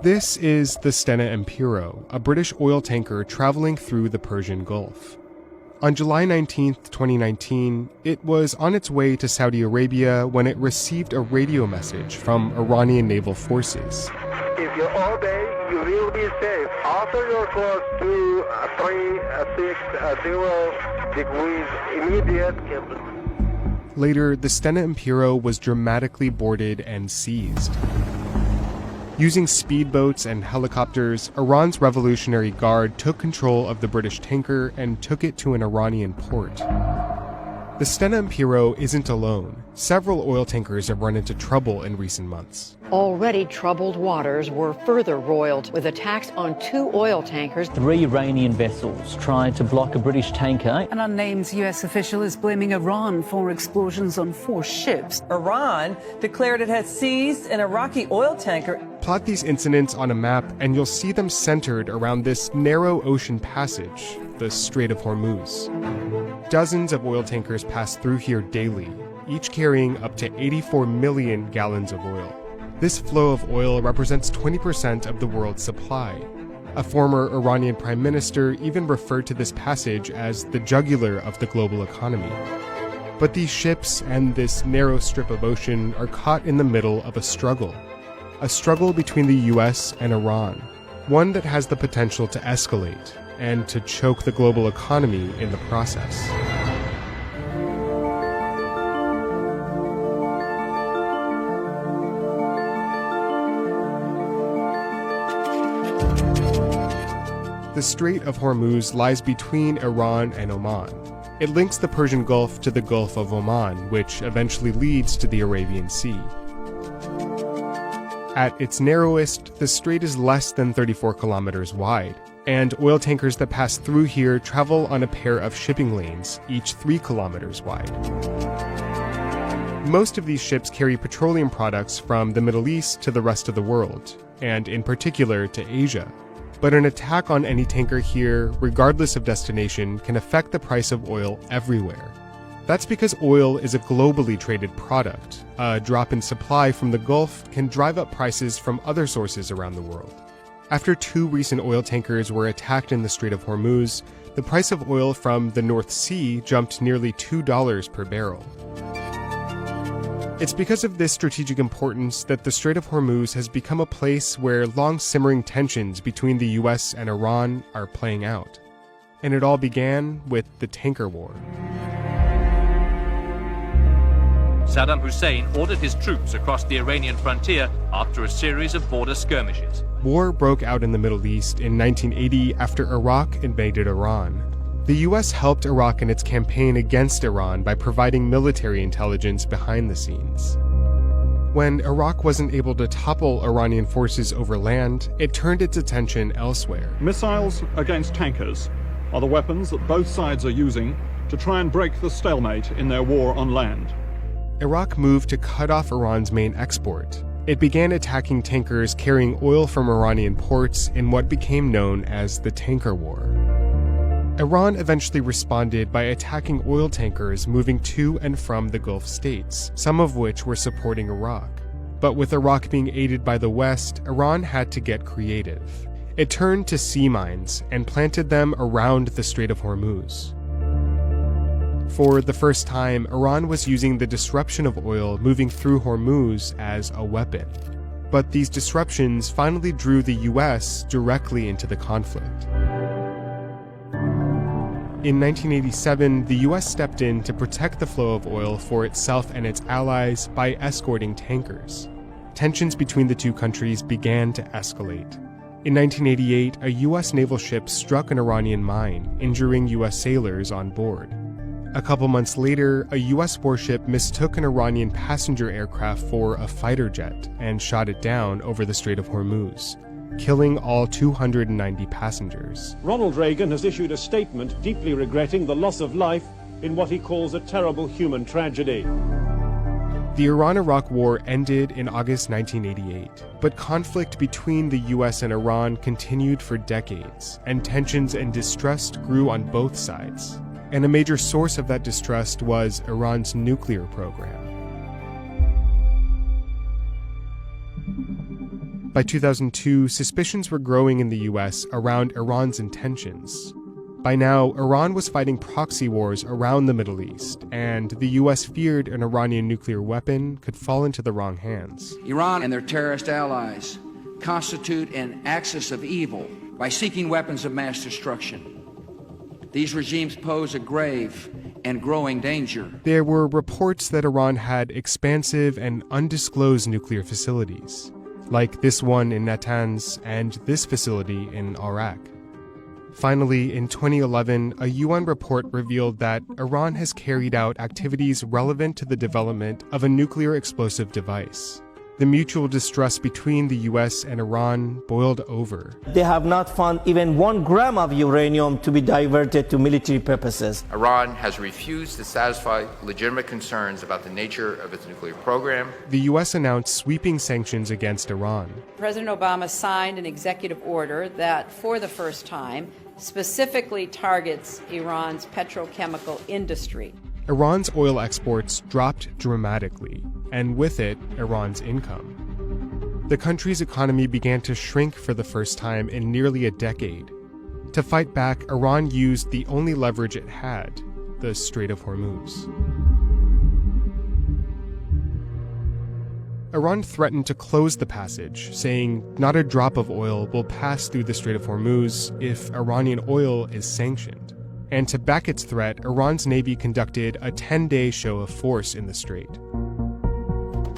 This is the Stena Impero, a British oil tanker traveling through the Persian Gulf. On July 19, 2019, it was on its way to Saudi Arabia when it received a radio message from Iranian naval forces. If you obey, you will be safe. After your course to 360 degrees immediate. Later, the Stena Impero was dramatically boarded and seized. Using speedboats and helicopters, Iran's Revolutionary Guard took control of the British tanker and took it to an Iranian port. The Stena Impero isn't alone. Several oil tankers have run into trouble in recent months. Already troubled waters were further roiled with attacks on 2 oil tankers. 3 Iranian vessels tried to block a British tanker. An unnamed U.S. official is blaming Iran for explosions on 4 ships. Iran declared it had seized an Iraqi oil tanker. Plot these incidents on a map and you'll see them centered around this narrow ocean passage, the Strait of Hormuz. Dozens of oil tankers pass through here daily, each carrying up to 84 million gallons of oil. This flow of oil represents 20% of the world's supply. A former Iranian prime minister even referred to this passage as the jugular of the global economy. But these ships and this narrow strip of ocean are caught in the middle of a struggle between the US and Iran, one that has the potential to escalate and to choke the global economy in the process. The Strait of Hormuz lies between Iran and Oman. It links the Persian Gulf to the Gulf of Oman, which eventually leads to the Arabian Sea. At its narrowest, the strait is less than 34 kilometers wide, and oil tankers that pass through here travel on a pair of shipping lanes, each 3 kilometers wide. Most of these ships carry petroleum products from the Middle East to the rest of the world, and in particular to Asia. But an attack on any tanker here, regardless of destination, can affect the price of oil everywhere. That's because oil is a globally traded product. A drop in supply from the Gulf can drive up prices from other sources around the world. After 2 recent oil tankers were attacked in the Strait of Hormuz, the price of oil from the North Sea jumped nearly $2 per barrel. It's because of this strategic importance that the Strait of Hormuz has become a place where long-simmering tensions between the US and Iran are playing out. And it all began with the tanker war. Saddam Hussein ordered his troops across the Iranian frontier after a series of border skirmishes. War broke out in the Middle East in 1980 after Iraq invaded Iran. The US helped Iraq in its campaign against Iran by providing military intelligence behind the scenes. When Iraq wasn't able to topple Iranian forces over land, it turned its attention elsewhere. Missiles against tankers are the weapons that both sides are using to try and break the stalemate in their war on land. Iraq moved to cut off Iran's main export. It began attacking tankers carrying oil from Iranian ports in what became known as the Tanker War. Iran eventually responded by attacking oil tankers moving to and from the Gulf states, some of which were supporting Iraq. But with Iraq being aided by the West, Iran had to get creative. It turned to sea mines and planted them around the Strait of Hormuz. For the first time, Iran was using the disruption of oil moving through Hormuz as a weapon. But these disruptions finally drew the US directly into the conflict. In 1987, the US stepped in to protect the flow of oil for itself and its allies by escorting tankers. Tensions between the two countries began to escalate. In 1988, a US naval ship struck an Iranian mine, injuring US sailors on board. A couple months later, a US warship mistook an Iranian passenger aircraft for a fighter jet and shot it down over the Strait of Hormuz, killing all 290 passengers. Ronald Reagan has issued a statement deeply regretting the loss of life in what he calls a terrible human tragedy. The Iran-Iraq War ended in August 1988, but conflict between the US and Iran continued for decades, and tensions and distrust grew on both sides. And a major source of that distrust was Iran's nuclear program. By 2002, suspicions were growing in the US around Iran's intentions. By now, Iran was fighting proxy wars around the Middle East, and the US feared an Iranian nuclear weapon could fall into the wrong hands. Iran and their terrorist allies constitute an axis of evil by seeking weapons of mass destruction. These regimes pose a grave and growing danger. There were reports that Iran had expansive and undisclosed nuclear facilities, like this one in Natanz and this facility in Arak. Finally, in 2011, a UN report revealed that Iran has carried out activities relevant to the development of a nuclear explosive device. The mutual distrust between the US and Iran boiled over. They have not found even 1 gram of uranium to be diverted to military purposes. Iran has refused to satisfy legitimate concerns about the nature of its nuclear program. The US announced sweeping sanctions against Iran. President Obama signed an executive order that, for the first time, specifically targets Iran's petrochemical industry. Iran's oil exports dropped dramatically, and with it, Iran's income. The country's economy began to shrink for the first time in nearly a decade. To fight back, Iran used the only leverage it had, the Strait of Hormuz. Iran threatened to close the passage, saying not a drop of oil will pass through the Strait of Hormuz if Iranian oil is sanctioned. And to back its threat, Iran's Navy conducted a 10-day show of force in the strait.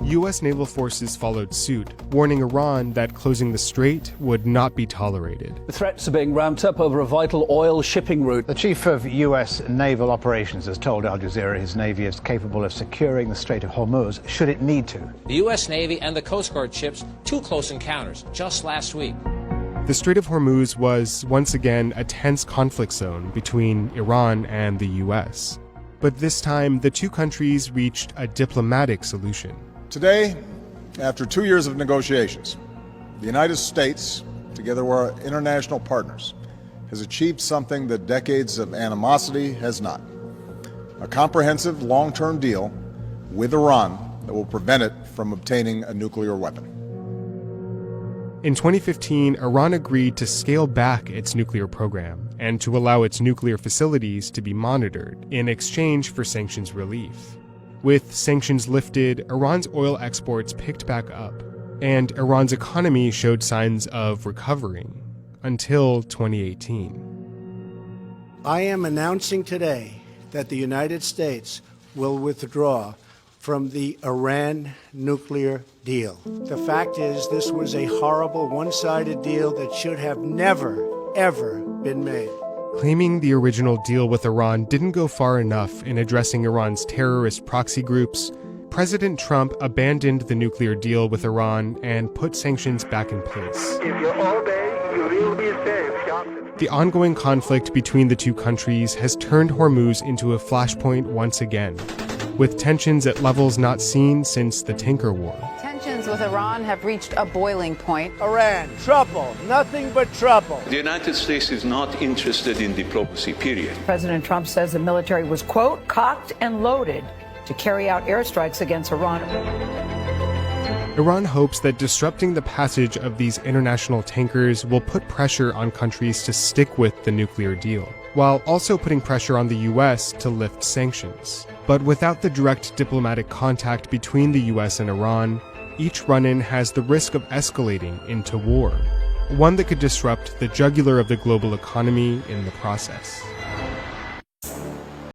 U.S. naval forces followed suit, warning Iran that closing the strait would not be tolerated. The threats are being ramped up over a vital oil shipping route. The chief of U.S. naval operations has told Al Jazeera his Navy is capable of securing the Strait of Hormuz should it need to. The U.S. Navy and the Coast Guard ships, 2 close encounters just last week. The Strait of Hormuz was once again a tense conflict zone between Iran and the U.S. But this time, the two countries reached a diplomatic solution. Today, after 2 years of negotiations, the United States, together with our international partners, has achieved something that decades of animosity has not. A comprehensive long-term deal with Iran that will prevent it from obtaining a nuclear weapon. In 2015, Iran agreed to scale back its nuclear program and to allow its nuclear facilities to be monitored in exchange for sanctions relief. With sanctions lifted, Iran's oil exports picked back up, and Iran's economy showed signs of recovering until 2018. I am announcing today that the United States will withdraw from the Iran nuclear deal. The fact is, this was a horrible one-sided deal that should have never, ever been made. Claiming the original deal with Iran didn't go far enough in addressing Iran's terrorist proxy groups, President Trump abandoned the nuclear deal with Iran and put sanctions back in place. If you obey, you will be safe, Captain. The ongoing conflict between the two countries has turned Hormuz into a flashpoint once again, with tensions at levels not seen since the Tanker War. Tensions with Iran have reached a boiling point. Iran, trouble, nothing but trouble. The United States is not interested in diplomacy, period. President Trump says the military was, quote, cocked and loaded to carry out airstrikes against Iran. Iran hopes that disrupting the passage of these international tankers will put pressure on countries to stick with the nuclear deal, while also putting pressure on the U.S. to lift sanctions. But without the direct diplomatic contact between the U.S. and Iran, each run-in has the risk of escalating into war, one that could disrupt the jugular of the global economy in the process.